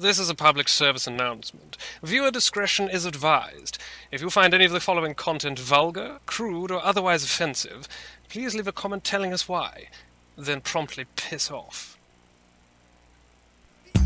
This is a public service announcement. Viewer discretion is advised. If you find any of the following content vulgar, crude, or otherwise offensive, please leave a comment telling us why. Then promptly piss off.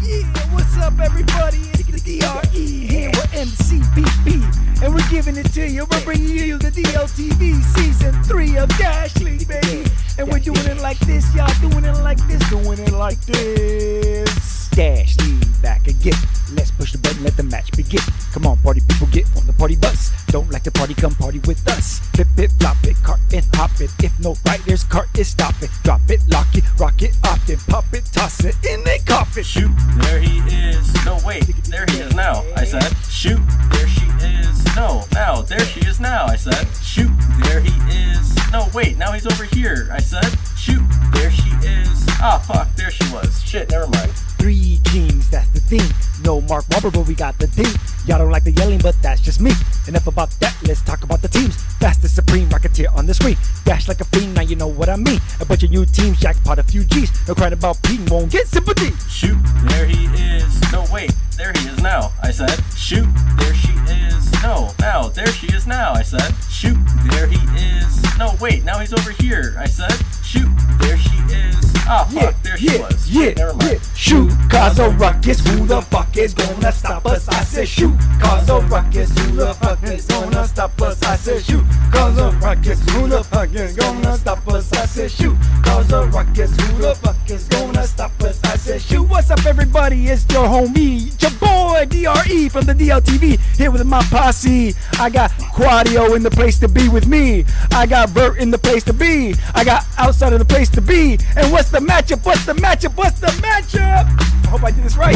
Yeah, what's up, everybody? It's the DRE here with MCBB, and we're giving it to you. We're bringing you the DLTV Season 3 of Dash League, baby. And we're doing it like this, y'all. Doing it like this. Doing it like this. Dash League back again. Let's push the button, let the match begin. Come on, party people, get on the party bus. Don't like the party, come party with us. Flip it, flop it, cart it, hop it. If no riders, cart it, stop it. Drop it, lock it, rock it, off it. Pop it, toss it, in they coffin. Shoot, there he is. No, wait, there he is now. I said, shoot, there she is. No, now, there she is now. I said, shoot, there he is. No, wait, now he's over here. I said, shoot, there she is. Ah, fuck, there she was. Shit, never mind. 3 kings, that's the theme. No Mark Wahlberg, but we got the theme. Y'all don't like the yelling, but that's just me. Enough about that, let's talk about the teams. Fastest supreme rocketeer on the screen. Dash like a fiend, now you know what I mean. A bunch of new teams, jackpot a few G's. No crying about Pete, won't get sympathy. Shoot, there he is. No, wait, there he is now. I said, shoot, there she is. No, now, there she is now. I said, shoot, there he is. No, wait, now he's over here. I said, shoot, there she is. Ah, fuck, there she was. Shit, never mind. Shoot, cause a ruckus, who the fuck is gonna stop us? I said shoot, cause a ruckus, who the fuck is gonna stop us? I said shoot, cause a ruckus, who the fuck is gonna stop us? I said shoot, cause a ruckus, who the fuck is gonna stop us? I said shoot. What's up, everybody? It's your homie, your boy DRE from the DLTV, here with my posse. I got Quadio in the place to be with me. I got Bert in the place to be. I got outside of the place to be. And what's the matchup? What's the matchup? What's the matchup? I hope I did this right.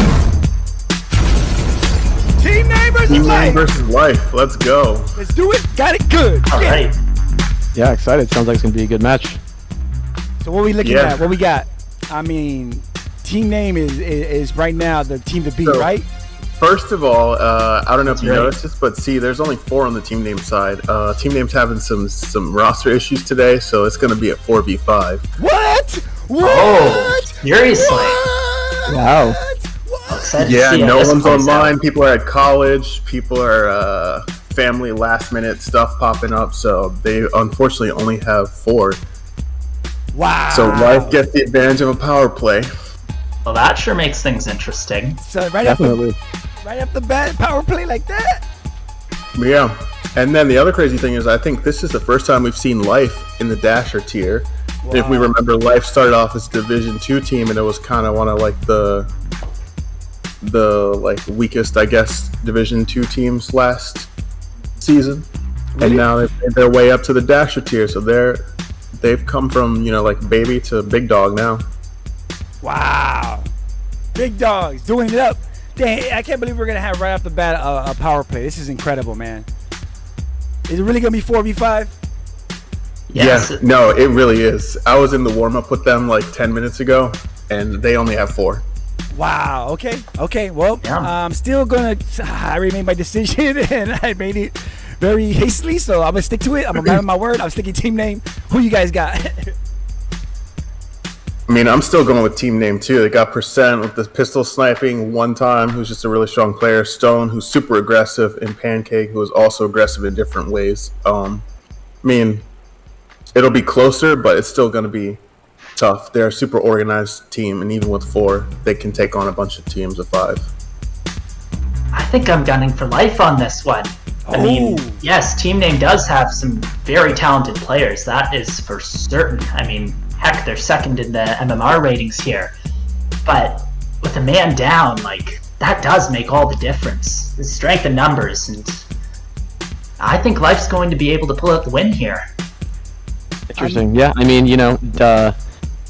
Team name versus Team life. name versus life. Let's go. Let's do it. Got it good. All right. Yeah, excited. Sounds like it's going to be a good match. So what we looking at? What we got? I mean, team name is right now the team to beat, So, right? First of all, I don't know if you right. noticed this, but see, there's only 4 on the team name side. Team name's having some roster issues today, so it's going to be a 4v5. What? What? Oh, seriously? What? Wow. What? Excited to Yeah, see how no this one's plays online. out. People are at college. People are family last-minute stuff popping up, so they unfortunately only have 4. Wow. So life gets the advantage of a power play. Well, that sure makes things interesting. So right Definitely. off the bat, power play like that. Yeah. And then the other crazy thing is I think this is the first time we've seen Life in the Dasher tier. Wow. If we remember, Life started off as Division 2 team, and it was kind of one of like the like weakest, I guess, Division 2 teams last season. Really? And now they've made their way up to the Dasher tier, so they've come from, like baby to big dog now. Wow. Big dogs doing it up. Dang, I can't believe we're going to have right off the bat a power play. This is incredible, man. Is it really going to be 4v5? Yes. Yeah, no, it really is. I was in the warm-up with them like 10 minutes ago, and they only have 4. Wow. Okay. Well, Yeah. I'm still going to... I remain my decision, and I made it very hastily, so I'm going to stick to it. I'm a man of my word. I'm sticking team name. Who you guys got? I mean, I'm still going with team name too. They got Percent with the pistol sniping one time, who's just a really strong player. Stone, who's super aggressive, and Pancake, who is also aggressive in different ways. I mean, it'll be closer, but it's still going to be tough. They're a super organized team, and even with 4, they can take on a bunch of teams of 5. I think I'm gunning for life on this one. I mean, Oh. yes, team name does have some very talented players. That is for certain. I mean, heck, they're second in the MMR ratings here. But with a man down, like, that does make all the difference. The strength in numbers, and I think Life's going to be able to pull out the win here. Interesting. Yeah, I mean,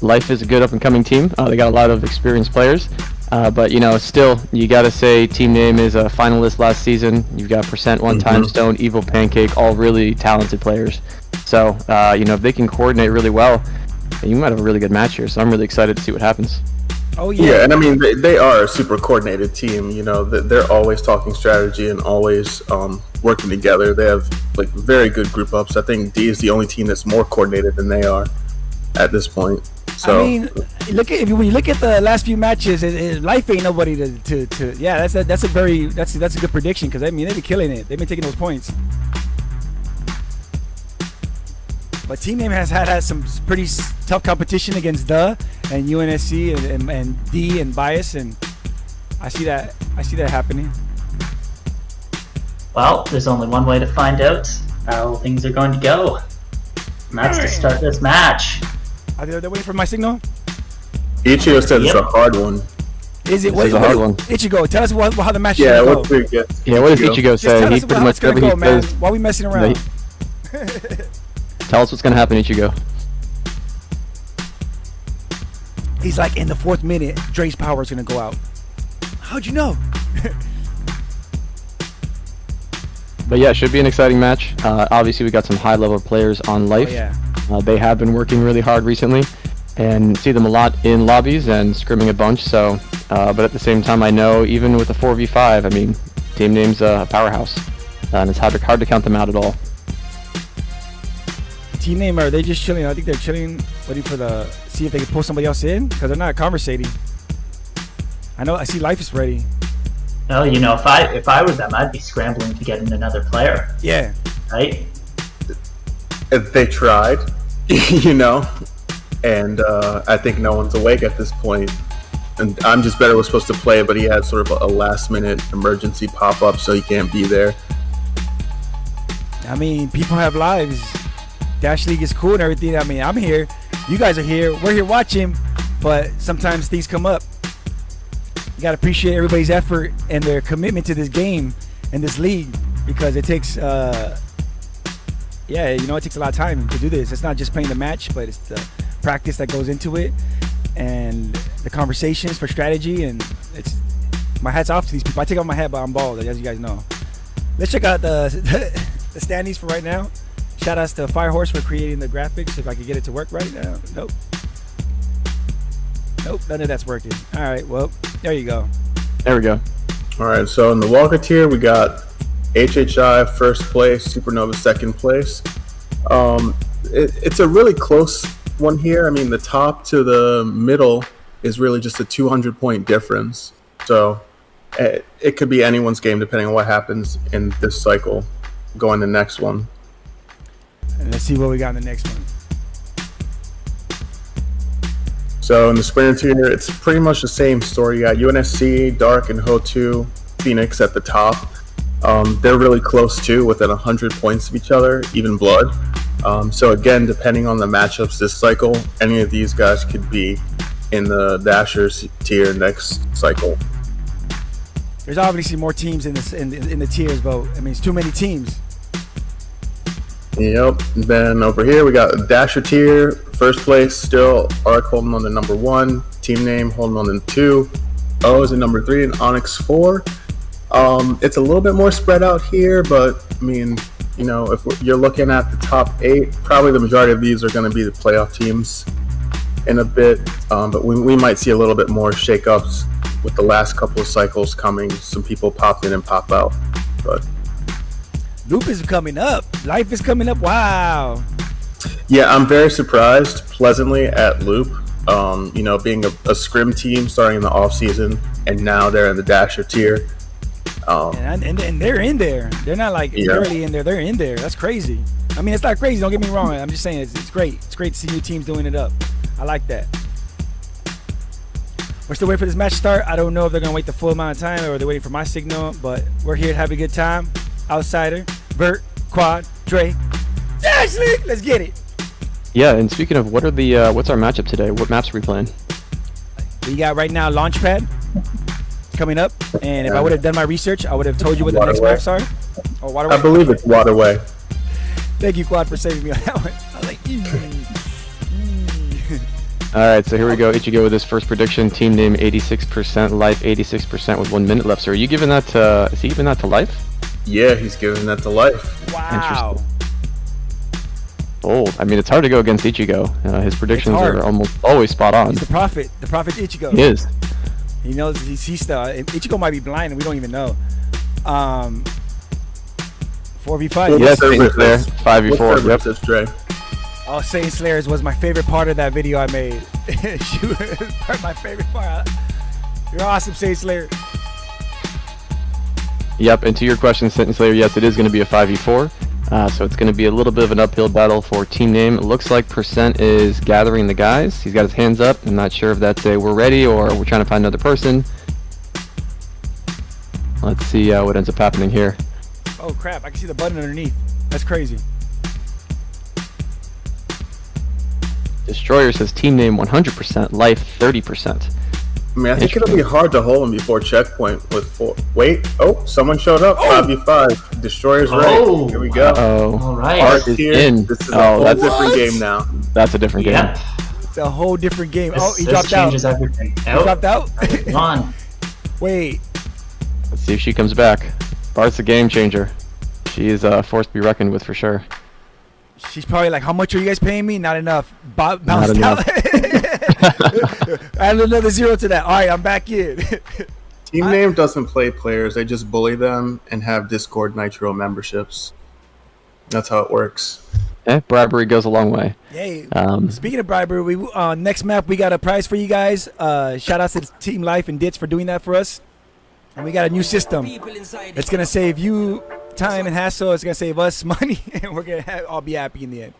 Life is a good up-and-coming team. They got a lot of experienced players. But, still, you got to say Team Name is a finalist last season. You've got Percent one time, Stone, Evil Pancake, all really talented players. So, if they can coordinate really well, you might have a really good match here. So I'm really excited to see what happens. Oh, Yeah, and I mean, they are a super coordinated team. They're always talking strategy and always working together. They have like very good group ups. I think D is the only team that's more coordinated than they are at this point. So I mean, when you look at the last few matches, Life ain't nobody to yeah. That's a good prediction because I mean they've been killing it. They've been taking those points. But Team Name has had some pretty tough competition against and UNSC and D and Bias, and I see that happening. Well, there's only one way to find out how things are going to go, and that's to start this match. Are they waiting for my signal? Ichigo said it's a hard one. Is it? This is a hard one. Ichigo, tell us how the match Yeah, is going what to go. do you get? Yeah, what does Ichigo Just say? tell He us pretty how much it's going to everything go, man. says. Why are we messing around? Tell us what's gonna happen, Ichigo. He's like, in the 4th minute, Dre's power is going to go out. How'd you know? But yeah, it should be an exciting match. Obviously, we got some high-level players on Life. Oh, yeah. They have been working really hard recently, and see them a lot in lobbies and scrimming a bunch. So, but at the same time, I know even with the 4v5, I mean, Team Name's a powerhouse, and it's hard to count them out at all. Team Name, are they just chilling? I think they're chilling, waiting for see if they can pull somebody else in, because they're not conversating. I see Life is ready. Well, you know, if I were them, I'd be scrambling to get in another player, Yeah. right? If they tried, you know, and I think no one's awake at this point. And I'm Just Better was supposed to play, but he had sort of a last-minute emergency pop-up, so he can't be there. I mean, people have lives. Dash League is cool and everything. I mean, I'm here. You guys are here. We're here watching, but sometimes things come up. You got to appreciate everybody's effort and their commitment to this game and this league, because it takes, it takes a lot of time to do this. It's not just playing the match, but it's the practice that goes into it and the conversations for strategy. And it's my hat's off to these people. I take off my hat, but I'm bald, as you guys know. Let's check out the standings for right now. Shout outs to Firehorse for creating the graphics. If I could get it to work right now. Nope, none of that's working. All right, well, there you go. There we go. All right, so in the Walker tier, we got HHI first place, Supernova second place. It's a really close one here. I mean, the top to the middle is really just a 200-point difference. So it could be anyone's game depending on what happens in this cycle going to the next one. And let's see what we got in the next one. So in the Sprinter tier, it's pretty much the same story. You got UNSC, Dark, and Ho2, Phoenix at the top. They're really close too, within 100 points of each other, even Blood. So again, depending on the matchups this cycle, any of these guys could be in the Dashers tier next cycle. There's obviously more teams in the tiers, but I mean, it's too many teams. Yep. Then over here we got Dasher tier, first place still. Arc holding on to number 1, Team Name holding on to 2, O is in number 3, and Onyx 4. It's a little bit more spread out here, but I mean, you know, if you're looking at the top 8, probably the majority of these are going to be the playoff teams in a bit. But we might see a little bit more shakeups with the last couple of cycles coming. Some people pop in and pop out, but. Loop is coming up. Life is coming up. Wow. Yeah, I'm very surprised pleasantly at Loop. You know, being a scrim team starting in the off season, and now they're in the Dasher tier. And they're in there. They're not like barely in there. They're in there. That's crazy. I mean, it's not crazy. Don't get me wrong. I'm just saying it's great. It's great to see new teams doing it up. I like that. We're still waiting for this match to start. I don't know if they're going to wait the full amount of time or they're waiting for my signal, but we're here to have a good time. Outsider, Bert, Quad, Dre, Ashley, let's get it. Yeah, and speaking of, what's our matchup today? What maps are we playing? We got right now Launchpad coming up, and if I would have done my research, I would have told you what the next maps are. Oh, Waterway. I believe it's Waterway. Thank you, Quad, for saving me on that one. I was like, All right, so here we go. Ichigo with his first prediction. Team Name 86%, Life 86% with 1 minute left. So are you giving that to? Is he giving that to Life? Yeah, he's giving that to Life. wow. Bold. I mean, it's hard to go against Ichigo. His predictions are almost always spot on. He's the prophet Ichigo. He is. He knows he sees stuff. Ichigo might be blind and we don't even know. 4v5. Yes, he's there. 5v4. Yep. Dre. Oh, Satan Slayers was my favorite part of that video I made. She was my favorite part. You're awesome, Satan Slayer. Yep, and to your question, Satan Slayer, yes, it is going to be a 5v4. So it's going to be a little bit of an uphill battle for Team Name. It looks like Percent is gathering the guys. He's got his hands up. I'm not sure if that's a we're ready or we're trying to find another person. Let's see what ends up happening here. Oh crap, I can see the button underneath. That's crazy. Destroyer says Team Name 100%, Life 30%. I mean, I think it'll be hard to hold him before checkpoint with 4. Wait, oh, someone showed up. 5v5. Destroyer's Oh, right. Here we go. All right. Art is here. in. This is a whole different game now. That's a different game. Yeah. It's a whole different game. This, Oh, he this dropped out. changes everything. He dropped out? Come on. Wait. Let's see if she comes back. Bart's a game changer. She is a force to be reckoned with for sure. She's probably like, how much are you guys paying me? Not enough. Bounced enough. out. Add another 0 to that. All right, I'm back in. Team Name doesn't play players. They just bully them and have Discord Nitro memberships. That's how it works. Bribery goes a long way. Yay. Speaking of bribery, next map, we got a prize for you guys. Shout out to Team Life and Ditch for doing that for us. And we got a new system. It's going to save you time and hassle. It's going to save us money. And we're going to all be happy in the end.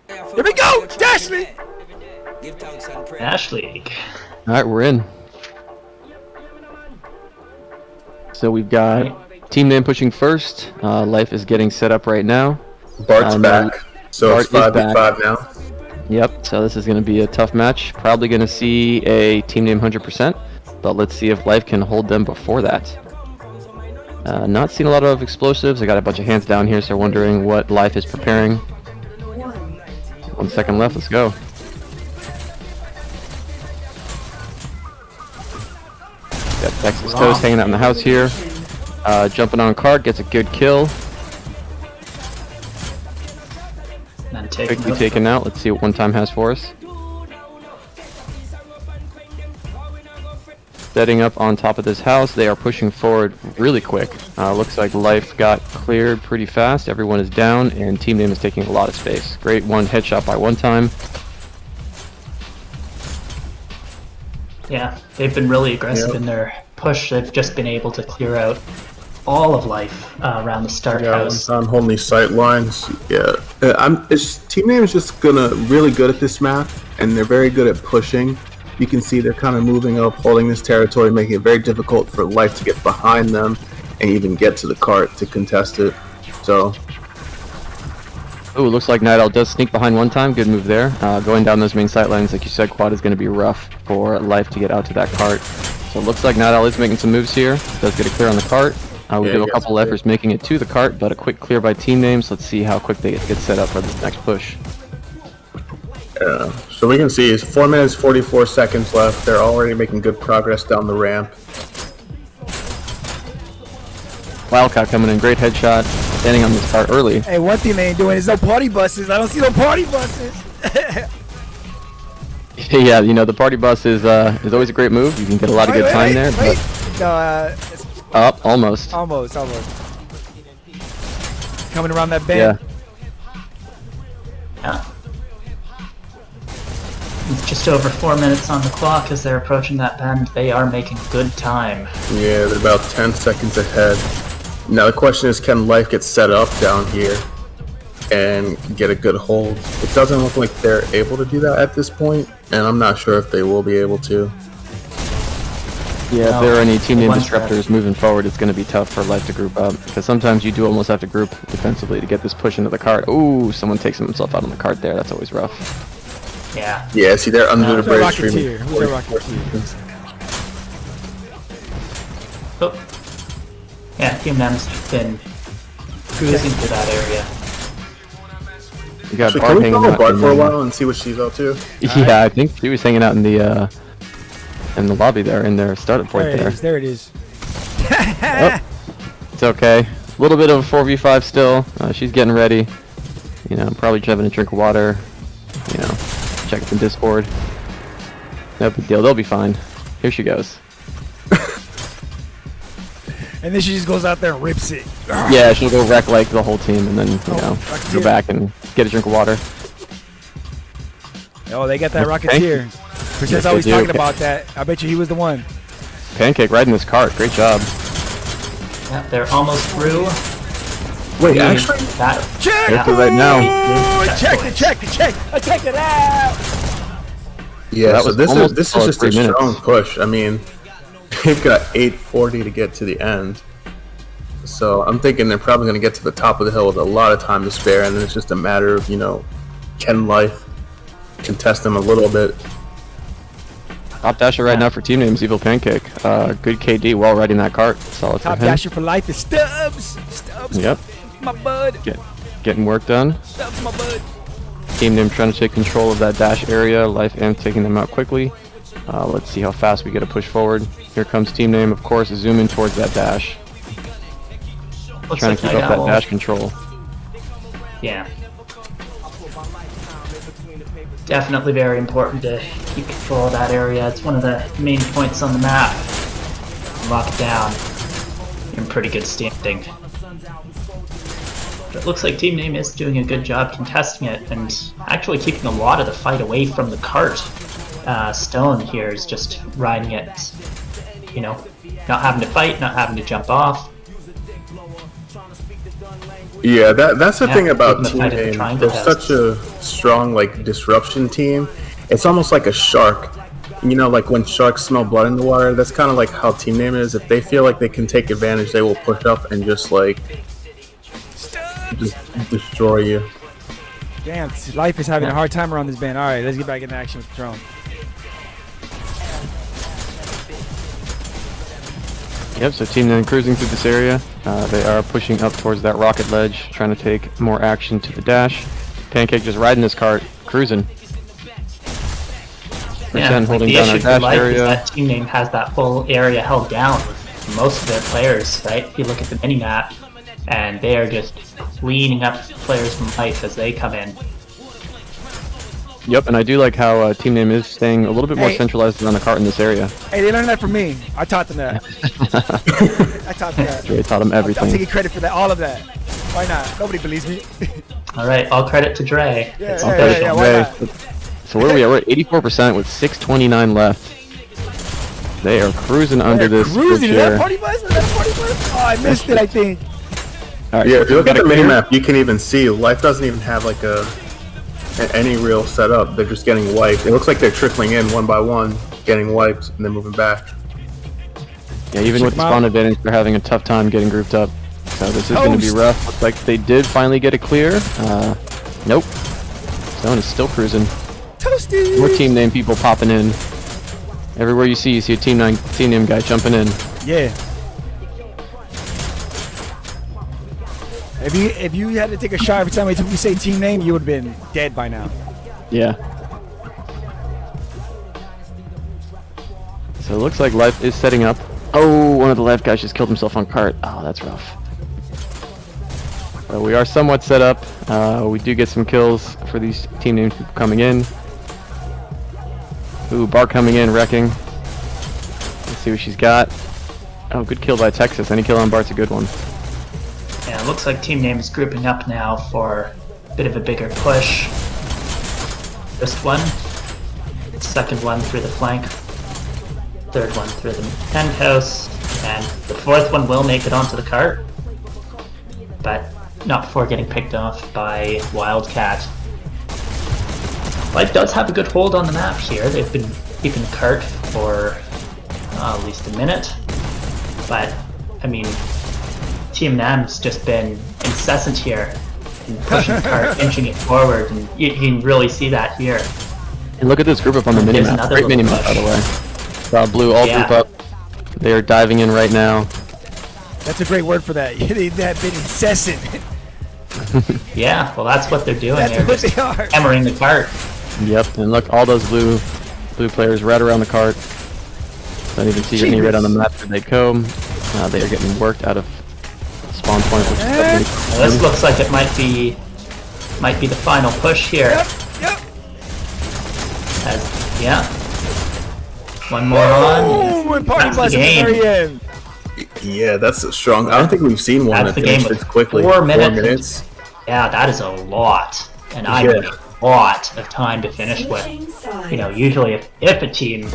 Here we go! Dash League! Dash League. Alright, we're in. So we've got Team Name pushing first. Life is getting set up right now. Bart's back. So Bart it's 5v5 now. Yep, so this is going to be a tough match. Probably going to see a Team Name 100%. But let's see if Life can hold them before that. Not seeing a lot of explosives. I got a bunch of hands down here, so wondering what Life is preparing. 1 second left, let's go. Got Texas Toast hanging out in the house here. Jumping on cart, gets a good kill. Then Quickly taken out. Let's see what One Time has for us. Setting up on top of this house. They are pushing forward really quick. Looks like Life got cleared pretty fast. Everyone is down, and Team Name is taking a lot of space. Great one headshot by One Time. Yeah, they've been really aggressive in their push. They've just been able to clear out all of Life around the start house. I'm holding these sight lines. Yeah, Team Name is just really good at this map, and they're very good at pushing. You can see they're kind of moving up, holding this territory, making it very difficult for Life to get behind them and even get to the cart to contest it. So, Ooh, looks like Night Owl does sneak behind One Time. Good move there. Going down those main sight lines, like you said, Quad is going to be rough for Life to get out to that cart. So it looks like Night Owl is making some moves here. Does get a clear on the cart. We have a couple efforts making it to the cart, but a quick clear by Team Names. Let's see how quick they get set up for the next push. So we can see it's 4 minutes 44 seconds left. They're already making good progress down the ramp. Wildcat coming in, great headshot, standing on this cart early. Hey, one thing they ain't doing is no party buses. I don't see no party buses. Yeah, you know, the party bus is always a great move. You can get a lot of good time there. But almost. Almost. Coming around that bend. Yeah. It's just over 4 minutes on the clock as they're approaching that bend. They are making good time. Yeah, they're about 10 seconds ahead. Now the question is, can Life get set up down here and get a good hold? It doesn't look like they're able to do that at this point, and I'm not sure if they will be able to. Yeah, if there are any Team Name disruptors moving forward, it's going to be tough for Life to group up, because sometimes you do almost have to group defensively to get this push into the cart. Ooh, someone takes himself out on the cart there. That's always rough. Yeah. Yeah, see, they're under the bridge. Who's a Rocketeer? Oh. Yeah, Team Nem's been cruising through that area. You got So Bart can we hanging follow out Bart in for a the- while and see what she's up to? Yeah, I think she was hanging out in the lobby there, in their startup point there. There it is. Oh, it's okay. A little bit of a 4v5 still. She's getting ready. You know, probably just having a drink of water. You know, check some Discord. No big deal. They'll be fine. Here she goes. And then she just goes out there and rips it. Yeah, she'll go wreck like the whole team, and then you know go back and get a drink of water. Oh, they got that Okay. Rocketeer. Chris Yes, always they do. talking about that. I bet you he was the one. Pancake riding this cart. Great job. Yeah, they're almost through. Wait, actually, That, Check! Careful right now. Oh, check. I check it out. yeah. that So was this almost is all just 3 a minutes. strong push. I mean, they've got 8:40 to get to the end. So I'm thinking they're probably going to get to the top of the hill with a lot of time to spare, and then it's just a matter of, can life contest them a little bit. Top dasher right now for team names Evil Pancake. Good KD while riding that cart. Solid Top for him. dasher for life is Stubbs. Stubbs, Yep. my bud. Getting work done. Stubbs, my bud. Team name trying to take control of that dash area. Life and taking them out quickly. Let's see how fast we get a push forward. Here comes team name, of course, zooming towards that dash. looks Trying like to keep Night up that Owl. dash control. Yeah. Definitely very important to keep control of that area. It's one of the main points on the map. Lock it down. In pretty good standing. But it looks like Team Name is doing a good job contesting it and actually keeping a lot of the fight away from the cart. Stone here is just riding it, not having to fight, not having to jump off. Yeah, that's the Yeah, thing about keeping the Team fight in the Name. triangle They're test. such a strong disruption team. It's almost like a shark. Like when sharks smell blood in the water, that's kind of like how Team Name is. If they feel like they can take advantage, they will push up and just destroy you. Damn, life is having a hard time around this band. All right, let's get back into action with the drone. Yep, so team name cruising through this area. They are pushing up towards that rocket ledge, trying to take more action to the dash. Pancake just riding this cart, cruising. Pretend holding the down our issue for dash Life is area. that Team Name has that whole area held down with most of their players, right? If you look at the mini-map, and they are just cleaning up players from Life as they come in. Yep, and I do like how team name is staying a little bit more Hey. centralized around the cart in this area. Hey, they learned that from me. I taught them that. I taught them that. Dre taught him I'm everything. taking credit for that, all of that. Why not? Nobody believes me. Alright, all credit to Dre. Yeah, It's yeah, official. yeah, why not? So where are we at? We're at 84% with 6:29 left. They are cruising under They're this cruising. bridge Is that here. party bus? Is that party bus? Oh, I missed it, I think. All right, Yeah, so if you look we at got the a clear. minimap, you can even see Life doesn't even have any real setup. They're just getting wiped. It looks like they're trickling in one by one, getting wiped, and then moving back. Yeah, even with the them spawn out. advantage, they're having a tough time getting grouped up. So this is going to be Toast. rough. Looks like they did finally get a clear. Nope. Stone is still cruising. Toasty. More team name people popping in. Everywhere you see a team name guy jumping in. Yeah. If you had to take a shot every time we say team name, you would have been dead by now. Yeah. So it looks like Life is setting up. Oh, one of the left guys just killed himself on cart. Oh, that's rough. We are somewhat set up. We do get some kills for these team names people coming in. Ooh, Bart coming in, wrecking. Let's see what she's got. Oh, good kill by Texas. Any kill on Bart's a good one. Yeah, it looks like Team Name is grouping up now for a bit of a bigger push. First one, second one through the flank, third one through the penthouse, and the fourth one will make it onto the cart, but not before getting picked off by Wildcat. Life does have a good hold on the map here. They've been keeping the cart for at least a minute, but I mean, Team Nam's just been incessant here in pushing the cart, inching it forward, and you can really see that here. And look at this group up on the There's minimap. another Great little minimap, by the push. way. Blue all Yeah. group up. They are diving in right now. That's a great word for that. They've been incessant. Yeah, well that's what they're doing. That's They're what just they are. hammering the cart. Yep, and look, all those blue players right around the cart. Don't even see any red on the map where they go. They are getting worked out of spawn point, which is definitely Well, this looks like it might be the final push here. Yep. Yeah. One more on. Oh, and party That's the bus at the game. very end. Yeah, that's a strong. I don't think we've seen one That's that the game finished with this quickly. 4 4 minutes. minutes. Yeah, that is a lot. And I mean a lot of time to finish with. You know, usually if a team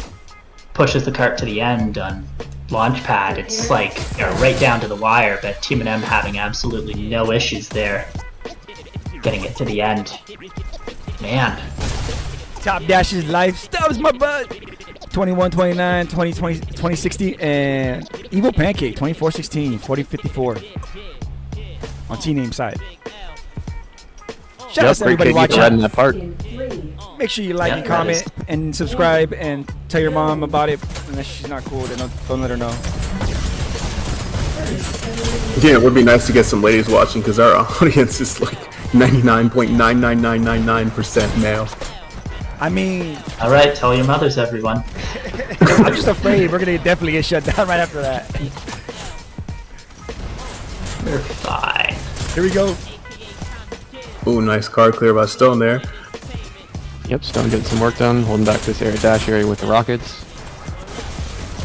pushes the cart to the end on Launchpad, it's like, you know, right down to the wire, but TMNM having absolutely no issues there. Getting it to the end. Man. Top Dash's life stubs my butt. 21-29, 20-20, 20-60, and Evil Pancake 24-16, 40-54 on T-Name side. Shout out to everybody watching. That part. Make sure you like and comment and subscribe and tell your mom about it. Unless she's not cool, then don't let her know. Yeah, it would be nice to get some ladies watching because our audience is like 99.99999% male. I mean... Alright, tell your mothers, everyone. I'm just afraid we're gonna definitely get shut down right after that. We're fine. Here we go. Ooh, nice card clear by Stone there. Yep, Stone getting some work done, holding back this area dash area with the rockets.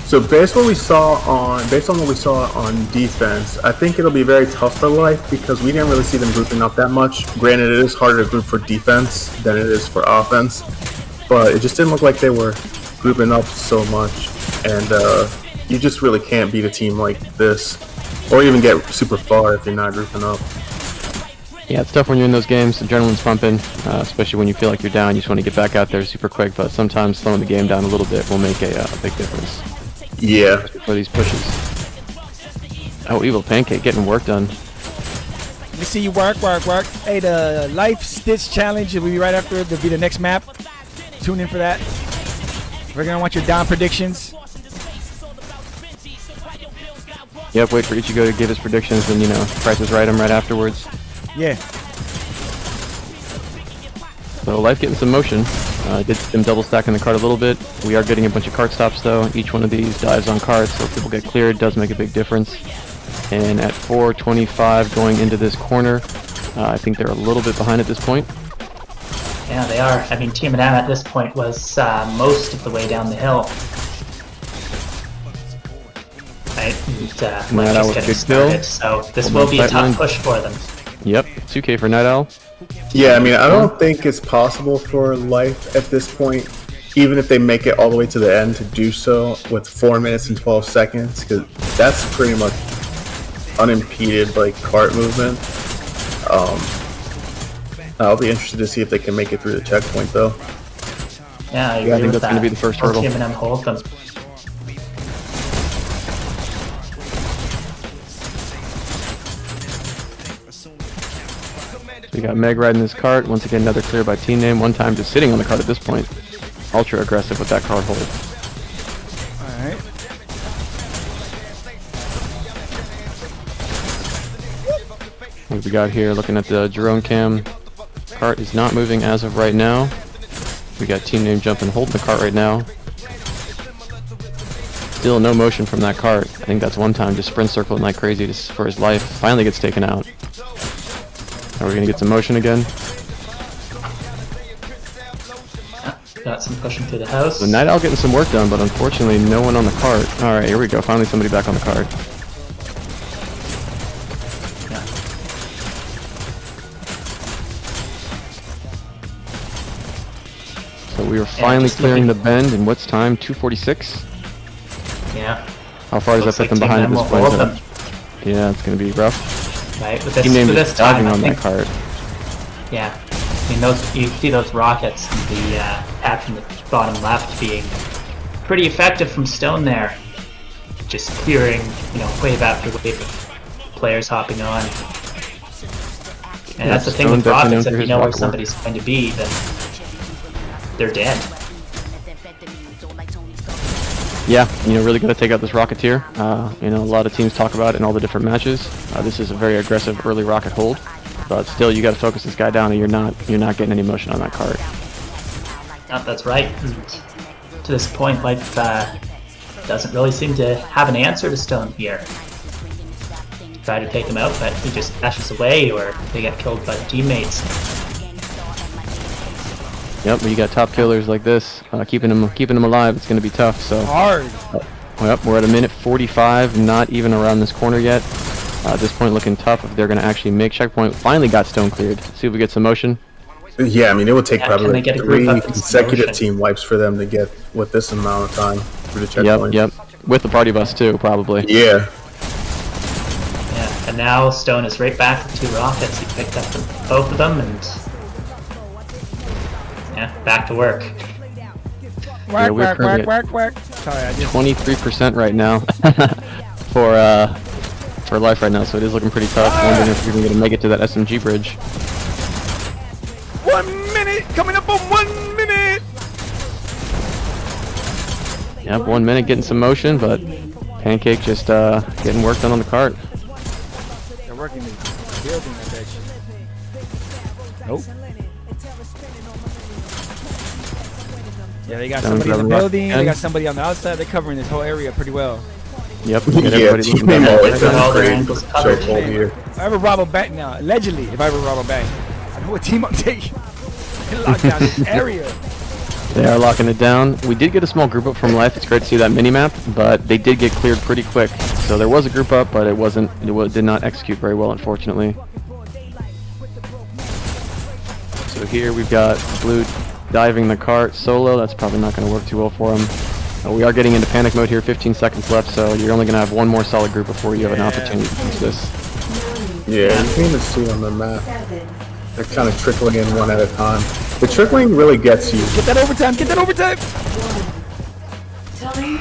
So based on what we saw on defense, I think it'll be very tough for Life because we didn't really see them grouping up that much. Granted, it is harder to group for defense than it is for offense, but it just didn't look like they were grouping up so much. And you just really can't beat a team like this, or even get super far if you're not grouping up. Yeah, it's tough when you're in those games. Adrenaline's pumping, especially when you feel like you're down. You just want to get back out there super quick, but sometimes slowing the game down a little bit will make a big difference. Yeah. For these pushes. Oh, Evil Pancake getting work done. Let me see you work. Hey, the Life Stitch Challenge will be right after it. It'll be the next map. Tune in for that. We're going to want your down predictions. Yep, wait for Ichigo to give his predictions and, you know, Price is right him right afterwards. Yeah. So Life getting some motion. Did them double stacking the cart a little bit. We are getting a bunch of cart stops though. Each one of these dives on carts, so if people get cleared, does make a big difference. And at 4:25 going into this corner, I think they're a little bit behind at this point. Yeah, they are. I mean, TMNM at this point was most of the way down the hill. Right? And, Night Owl just with getting a good started, so this will be a tough push for them. Yep, 2K for Night Owl. Yeah, I mean, I don't think it's possible for Life at this point, even if they make it all the way to the end, to do so with 4 minutes and 12 seconds, because that's pretty much unimpeded, like, cart movement. I'll be interested to see if they can make it through the checkpoint, though. Yeah, I think that's going to be the first hurdle. TMNM hold them. We got Meg riding this cart. Once again, another clear by Team Name. One time just sitting on the cart at this point. Ultra aggressive with that cart hold. Alright. What we got here, looking at the drone cam. Cart is not moving as of right now. We got Team Name jumping, holding the cart right now. Still no motion from that cart. I think that's one time just sprint circling like crazy for his life. Finally gets taken out. Are we going to get some motion again? Got some pushing through the house. So Night Owl getting some work done, but unfortunately no one on the cart. Alright, here we go. Finally somebody back on the cart. Yeah. So we are finally clearing the bend in what's time? 2:46? Yeah. How far does that put them behind at this point? Yeah, it's going to be rough. Right, with Team Name this is diving time, on that cart. Yeah. I mean, you see those rockets, the patch in the bottom left being pretty effective from Stone there. Just clearing, you know, wave after wave of players hopping on. And that's the thing with rockets, if you know where somebody's going to be, then they're dead. Yeah, you know, really got to take out this Rocketeer. You know, a lot of teams talk about it in all the different matches. This is a very aggressive early rocket hold, but still, you got to focus this guy down, and you're not getting any motion on that cart. That's right. And to this point, Life doesn't really seem to have an answer to Stone here. Try to take him out, but he just dashes away, or they get killed by teammates. Yep, when you got top killers like this, keeping them alive, it's going to be tough. So hard. Yep, we're at 1:45, not even around this corner yet. At this point, looking tough if they're going to actually make checkpoint. Finally got Stone cleared. See if we get some motion. Yeah, I mean, it would take Yeah, probably can they like get a group 3 up in consecutive motion? team wipes for them to get with this amount of time through the Yep, checkpoint. yep. With the party bus too, probably. Yeah. Yeah, and now Stone is right back with 2 rockets. He picked up both of them, and yeah, back to work. Yeah, we're currently Work. Sorry, I just 23% right now for life right now, so it is looking pretty tough. Wondering if you're gonna make it to that SMG bridge. 1 minute coming up on 1 minute. Yep, 1 minute getting some motion, but Pancake just getting work done on the cart. They're working the building, I bet you. Nope. Yeah, they got Stone's somebody in the grabbing rock building. They again. got somebody on the outside. They're covering this whole area pretty well. Yep, Yeah, get everybody team looking name down. always Got all does their great angles covered. chokehold here. If I ever rob a bank now, allegedly, if I ever rob a bank, I know what team I'm taking. Lock down this area. They are locking it down. We did get a small group up from life. It's great to see that mini map, but they did get cleared pretty quick. So there was a group up, but it did not execute very well, unfortunately. So here we've got Blue diving the cart solo. That's probably not going to work too well for him. We are getting into panic mode here. 15 seconds left, so you're only going to have one more solid group before you have an opportunity to use this. Yeah, you can even see on the map. They're kind of trickling in one at a time. The trickling really gets you. Get that overtime. Get that overtime.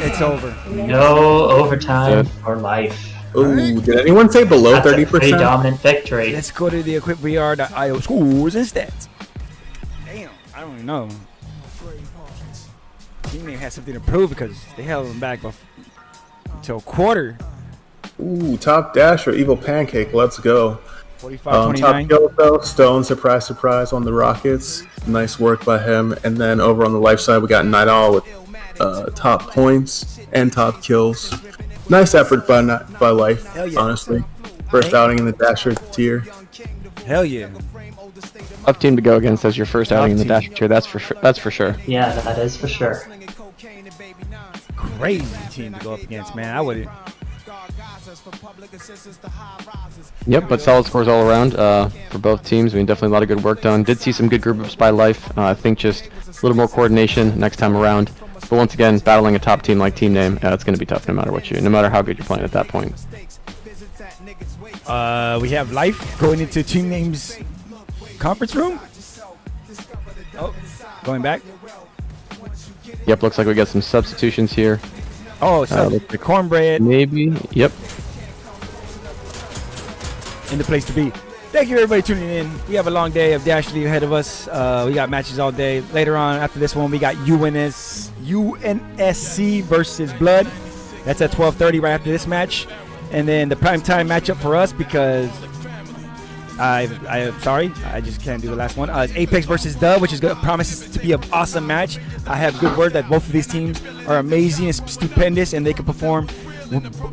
It's over. No overtime Good. for life. Ooh, did anyone say below That's a pretty 30%? dominant victory. Let's go to the equipvr.io scores and stats. Damn, I don't even know. Team name has something to prove because they held them back until a quarter. Ooh, top dash or evil pancake. Let's go. 45-29. Top kill though, Stone, surprise, surprise on the Rockets. Nice work by him. And then over on the life side, we got Night Owl with top points and top kills. Nice effort by Life, Hell yeah. honestly. First outing in the dasher tier. Hell yeah. Tough team to go against as your first outing in the Tough dash tier. That's for sure. That's for sure. Yeah, that is for sure. Crazy team to go up against, man. I wouldn't. Yep, but solid scores all around for both teams. I mean, definitely a lot of good work done. Did see some good group ups by Life. I think just a little more coordination next time around. But once again, battling a top team like Team Name, it's going to be tough no matter how good you're playing at that point. We have Life going into Team Name's conference room. Oh, going back. Yep, looks like we got some substitutions here. Oh, so looks like cornbread maybe. Yep. in the place to be. Thank you everybody tuning in. We have a long day of Dash League ahead of us. We got matches all day. Later on after this one, we got UNSC versus Blood. That's at 12:30 right after this match. And then the primetime matchup for us, because I'm sorry, I just can't do the last one. It's Apex versus Dub, which is good. Promises to be an awesome match. I have good word that both of these teams are amazing and stupendous, and they can perform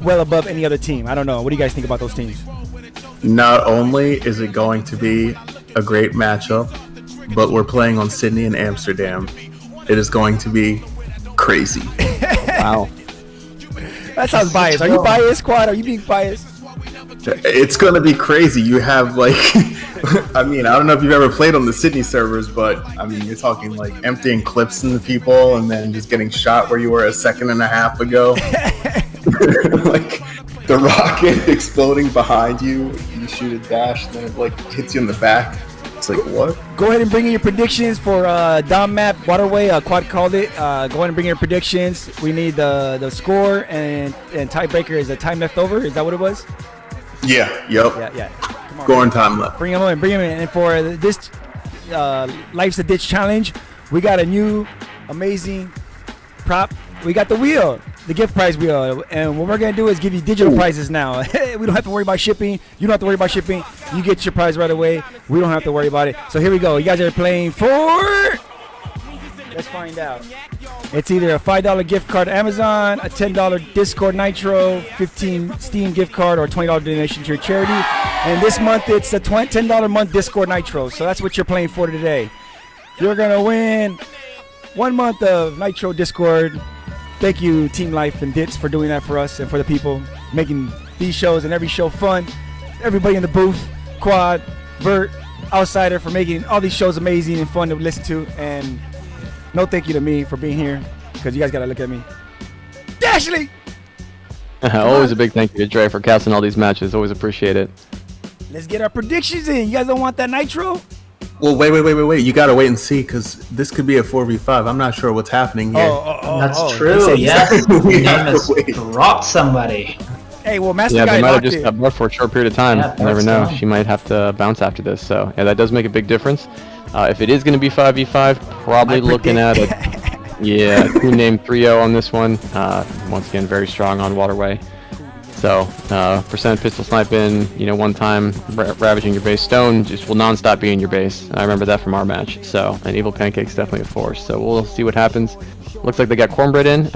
well above any other team. I don't know. What do you guys think about those teams? Not only is it going to be a great matchup, but we're playing on Sydney and Amsterdam. It is going to be crazy. Wow. That sounds biased. Are you biased, Quad? Are you being biased? It's going to be crazy. You have like, I mean, I don't know if you've ever played on the Sydney servers, but I mean, you're talking like emptying clips into people and then just getting shot where you were a second and a half ago. Like the rocket exploding behind you, you shoot a dash, and then it like hits you in the back. It's like, what? Go ahead and bring in your predictions for Dom Map Waterway. Quad called it. Go ahead and bring in your predictions. We need the score and tiebreaker is a time left over. Is that what it was? Yeah, yep. Yeah. Come on, Scoring time left. Bring them in. And for this Life's a Ditch challenge, we got a new amazing prop. We got the wheel, the gift prize wheel, and what we're gonna do is give you digital prizes now. We don't have to worry about shipping. You don't have to worry about shipping. You get your prize right away. We don't have to worry about it. So here we go. You guys are playing for. Let's find out. It's either a $5 gift card to Amazon, a $10 Discord Nitro, 15 Steam gift card, or a $20 donation to your charity. And this month it's a $10 month Discord Nitro. So that's what you're playing for today. You're gonna win 1 month of Nitro Discord. Thank you, Team Life and Dits, for doing that for us and for the people, making these shows and every show fun. Everybody in the booth, Quad, Vert, Outsider for making all these shows amazing and fun to listen to. And no thank you to me for being here, because you guys got to look at me. Dashley! Always a big thank you to Dre for casting all these matches. Always appreciate it. Let's get our predictions in. You guys don't want that Nitro? Well, wait. You gotta wait and see, because this could be a 4v5. I'm not sure what's happening here. That's true. Yes, We Name have to has wait. dropped somebody. Hey, well, Master Yeah, Guy they might have locked just it. got buffed for a short period of time. Yeah, You never that's know. dumb. She might have to bounce after this. So yeah, that does make a big difference. If it is going to be 5v5, probably I looking at predict- it. Yeah, team name 3-0 on this one. Once again, very strong on Waterway. So, percent pistol sniping, one time ravaging your base. Stone just will non-stop be in your base. I remember that from our match. So, and Evil Pancake's definitely a force. So we'll see what happens. Looks like they got Cornbread in.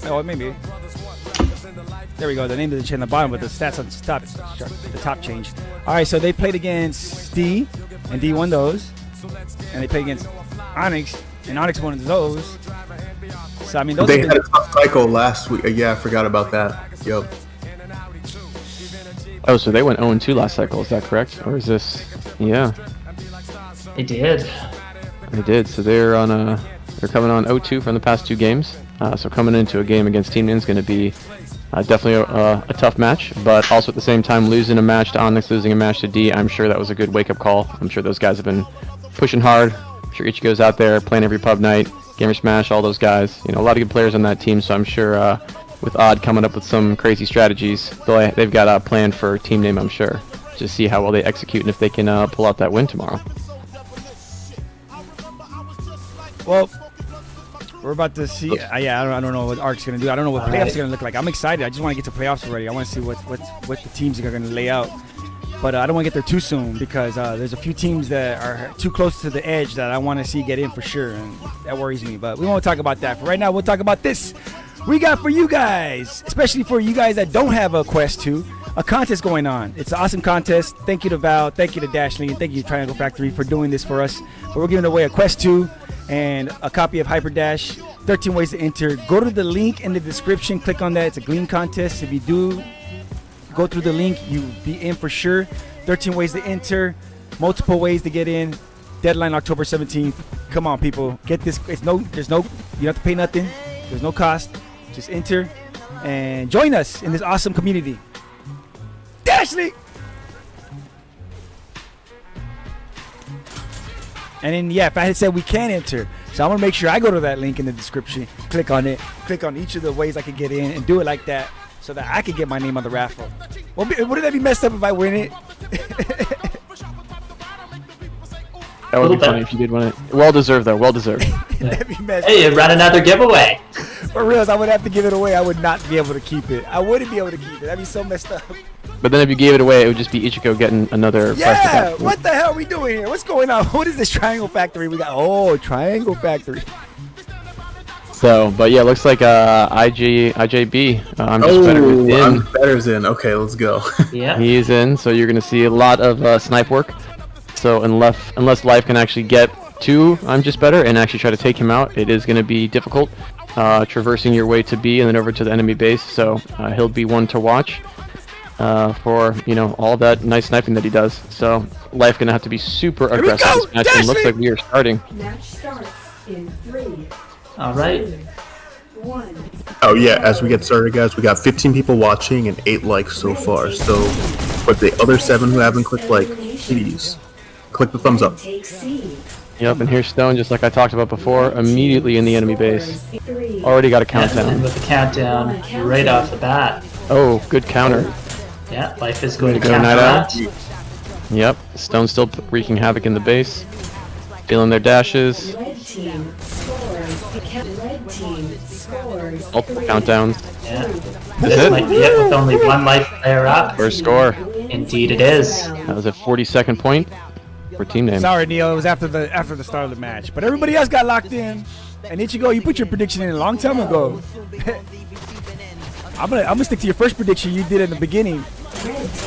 Oh, maybe. There we go. The name of the chain on the bottom, with the stats on the top changed. All right, so they played against D, and D won those. And they played against Onyx, and Onyx won those. So, I mean, those They have had been, a tough cycle last week. Yeah, I forgot about that. Yep. Oh, so they went 0-2 last cycle. Is that correct? Or is this? Yeah, They did. they did. So they're on they're coming on 0-2 from the past 2 games. So coming into a game against Team Nin is going to be definitely a tough match, but also at the same time losing a match to Onyx, losing a match to D, I'm sure that was a good wake-up call. I'm sure those guys have been pushing hard. I'm sure Ichigo's out there playing every pub night, Gamer Smash, all those guys. A lot of good players on that team, so I'm sure with Odd coming up with some crazy strategies, they've got a plan for Team Name, I'm sure. Just see how well they execute and if they can pull out that win tomorrow. well, we're about to see. Yeah, I don't know what Ark's going to do. I don't know what playoffs are going to look like. I'm excited. I just want to get to playoffs already. I want to see what the teams are going to lay out. But I don't want to get there too soon, because there's a few teams that are too close to the edge that I want to see get in for sure, and that worries me. But we won't talk about that. For right now, we'll talk about this. We got for you guys, especially for you guys that don't have a Quest 2, a contest going on. It's an awesome contest. Thank you to Val, thank you to Dashley, and thank you to Triangle Factory for doing this for us. But we're giving away a Quest 2 and a copy of Hyper Dash. 13 ways to enter. Go to the link in the description. Click on that. It's a green contest. If you do go through the link, you'll be in for sure. 13 ways to enter. Multiple ways to get in. Deadline October 17th. Come on, people. Get this. There's no, you don't have to pay nothing. There's no cost. Just enter and join us in this awesome community. Dashley! And then, yeah, if I had said we can enter, so I'm going to make sure I go to that link in the description, click on it, click on each of the ways I can get in, and do it like that so that I can get my name on the raffle. Well, wouldn't that be messed up if I win it? That would be funny if you did win it. Well deserved, though. Well deserved. That'd be messed Hey, up. you ran another giveaway. For real, I would have to give it away. I would not be able to keep it. I wouldn't be able to keep it. That'd be so messed up. But then if you gave it away, it would just be Ichigo getting another plastic Yeah, hat. what the hell are we doing here? What's going on? What is this Triangle Factory we got? Oh, Triangle Factory. So, but yeah, looks like IJB. I'm just better with in. I'm better's in. Okay, let's go. Yeah. He is in, so you're going to see a lot of snipe work. So unless Life can actually get to I'm Just Better and actually try to take him out, it is going to be difficult traversing your way to B and then over to the enemy base. So he'll be one to watch for all that nice sniping that he does. So Life going to have to be super aggressive this match. And it looks like we are starting. Match starts in 3. All right. 1. Oh yeah, as we get started, guys, we got 15 people watching and 8 likes so far. So for the other 7 who haven't clicked like, please click the thumbs up. Take C. Yep, and here's Stone, just like I talked about before, immediately in the enemy base. 3. Already got a And countdown. with the countdown right off the bat. Oh, good counter. Yeah, Life is going to Way to go, counter Night Owl. that. Yep, Stone's still wreaking havoc in the base. Feeling their dashes. Red team scores. Red team scores. Multiple countdowns. Yeah. That's This it. might be it with only one life player up. First score. Indeed it is. That was a 40-second point for Team Name. Sorry, Neil. It was after the start of the match, but everybody else got locked in. And Ichigo, you put your prediction in a long time ago. I'm gonna stick to your first prediction you did in the beginning.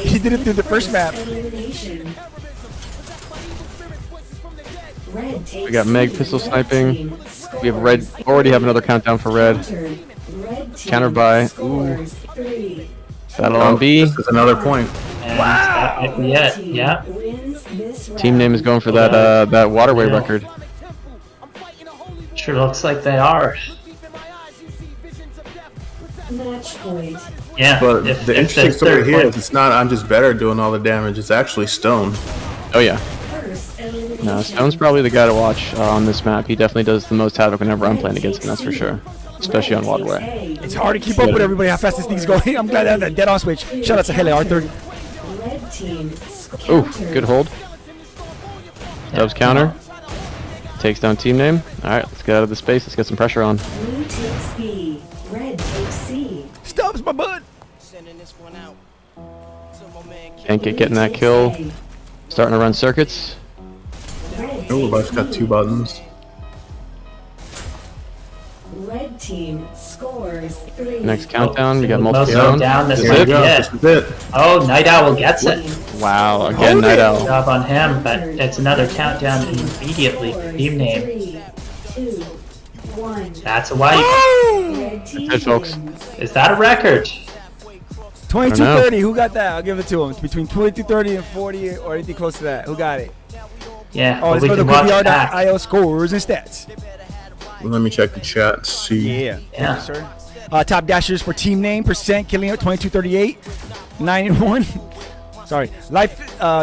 You did it through the first map. Elimination. Red takes We got Meg C. pistol Red sniping. team We have Red. Already have another countdown for Red. countered. Red team Countered by. scores 3. Battle on B. This is another point. And that might be it. Team Yeah. wins this Team Name is round. going for that waterway Yeah. record. Sure looks like they are. Match point. Yeah. But if- the if interesting there's story third here point- is it's not I'm Just Better doing all the damage, it's actually Stone. Oh yeah. First elimination. No, Stone's probably the guy to watch on this map. He definitely does the most havoc whenever I'm playing against him, that's for sure. Especially on waterway. It's hard to keep up with everybody how fast this thing's going. I'm glad I have that dead on switch. Shout out to Hele Arthur. Red team Ooh, countered. good hold. Dubs counter. Takes down Team Name. Alright, let's get out of the space. Let's get some pressure on. Blue takes B. Red takes C. Stubbs my butt. Can't get getting that kill. Starting to run circuits. Red Oh, takes Life's got 2 buttons. Red team scores 3. Next countdown, we got Most multiple of them down. down. This That's might it. be This it. is it. Oh, Night Owl gets it. Wow, again, Hold Night it. Owl. Job on him, but it's another countdown immediately. Team Name. 3, 2, 1. That's a wipe. Red team That's it, folks. wins. Is that a record? 2230. Who got that? I'll give it to him. It's between 2230 and 40 or anything close to that. Who got it? Yeah. Oh, but let's we go to can watch back. QBR.io scores and stats. Let me check the chat to see. Yeah. Yeah. Thank you, sir. Top dashers for team name percent killing it 2238, 9 and 1. Sorry, Life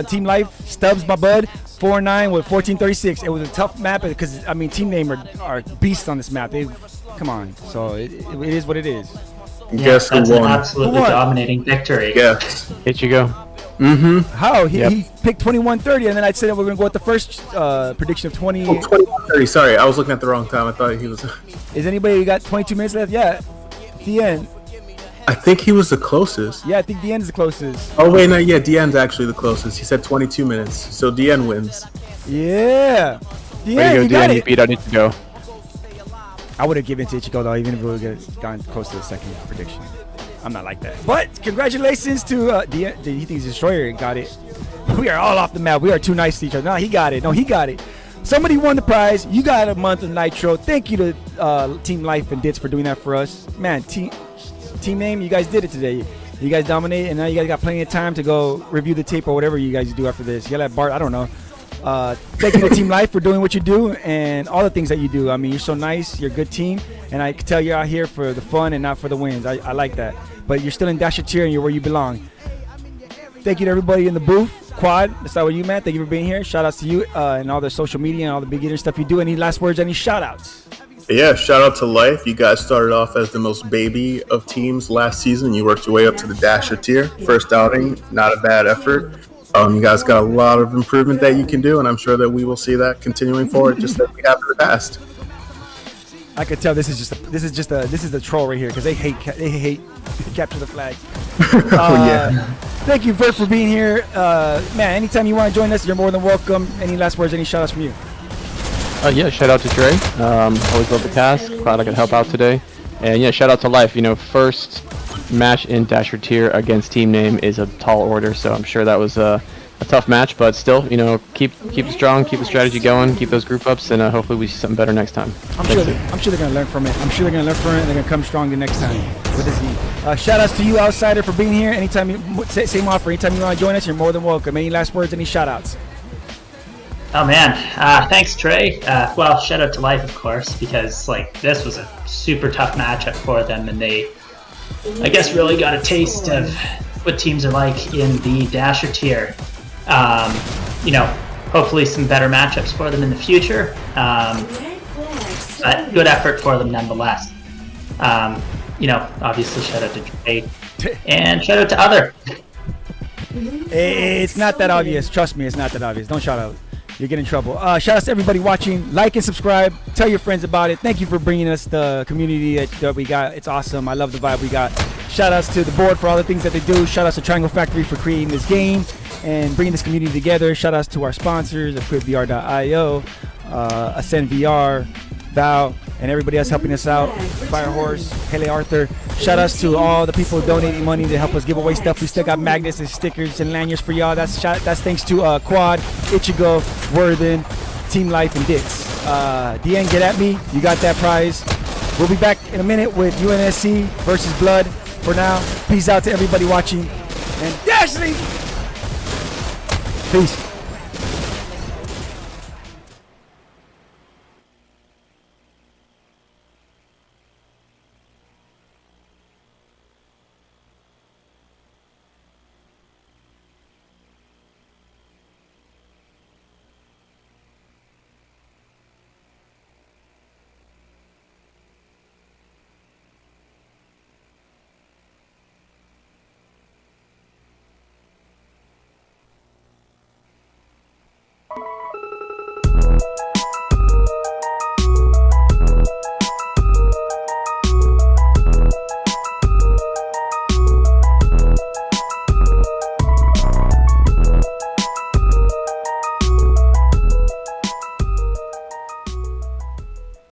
Team Life Stubbs my bud 4-9 with 1436. It was a tough map because I mean Team Name are beasts on this map. They come on, so it is what it is. Guess who That's an won? absolutely Who won? dominating victory. Guess. Ichigo. How he, Yep. he picked 2130 and then I said that we're gonna go with the first prediction of 20. Oh, 21:30. Sorry, I was looking at the wrong time. I thought he was. Is anybody got 22 minutes left? Yeah, the end. I think he was the closest. Yeah, I think the end is the closest. Oh wait, no, yeah, DN's actually the closest. He said 22 minutes, so DN wins. Yeah, the Way end. to You go, got DN. You it. beat out Ichigo. I would have given to Ichigo though, even if we would have gone close to the second prediction. I'm not like that. But congratulations to he thinks he's a destroyer got it. We are all off the map. We are too nice to each other. No, he got it. No, he got it. Somebody won the prize. You got a month of Nitro. Thank you to Team Life and Ditz for doing that for us. Man, team name, you guys did it today. You guys dominated, and now you guys got plenty of time to go review the tape or whatever you guys do after this. Yell at Bart, I don't know. Thank you to Team Life for doing what you do and all the things that you do. I mean, you're so nice. You're a good team, and I can tell you're out here for the fun and not for the wins. I like that. But you're still in Dasher tier, and you're where you belong. Thank you to everybody in the booth. Quad, let's start with you, man. Thank you for being here. Shout outs to you and all the social media and all the beginner stuff you do. Any last words, any shout outs? Yeah, shout out to Life. You guys started off as the most baby of teams last season. You worked your way up to the Dasher tier. First outing, not a bad effort. You guys got a lot of improvement that you can do, and I'm sure that we will see that continuing forward, just like we have in the past. I could tell this is the troll right here because they hate capture the flag. Yeah. Thank you, Bert, for being here. Man, anytime you want to join us, you're more than welcome. Any last words, any shout outs from you? Yeah, shout out to Dre. Always love the task. Glad I could help out today. And yeah, shout out to Life. You know, first match in Dasher tier against Team Name is a tall order, so I'm sure that was a tough match, but still, you know, keep it strong, keep the strategy going, keep those group ups, and hopefully we see something better next time. I'm sure they're gonna learn from it. I'm sure they're gonna learn from it, and they're gonna come strong the next time with this game. Shout outs to you, Outsider, for being here. Anytime you same offer. Anytime you want to join us, you're more than welcome. Any last words? Any shout outs? Oh man, thanks Trey. Well, shout out to Life, of course, because like this was a super tough matchup for them, and they, I guess, really got a taste of what teams are like in the Dasher tier. You know, hopefully some better matchups for them in the future. But good effort for them nonetheless. You know, obviously shout out to Trey and shout out to Other. It's not that obvious. Trust me, it's not that obvious. Don't shout out. You get in trouble. Shout out to everybody watching. Like and subscribe. Tell your friends about it. Thank you for bringing us the community that we got. It's awesome. I love the vibe we got. Shout outs to the board for all the things that they do. Shout outs to Triangle Factory for creating this game and bringing this community together. Shout outs to our sponsors, EquipVR.io, Ascend VR, Val, and everybody else helping us out. Firehorse, Haley Arthur. Shout outs to all the people donating money to help us give away stuff. We still got magnets and stickers and lanyards for y'all. That's thanks to Quad, Ichigo, Worthen, Team Life, and Dix. DN, get at me. You got that prize. We'll be back in a minute with UNSC versus Blood. For now, peace out to everybody watching. And Dashley! Peace.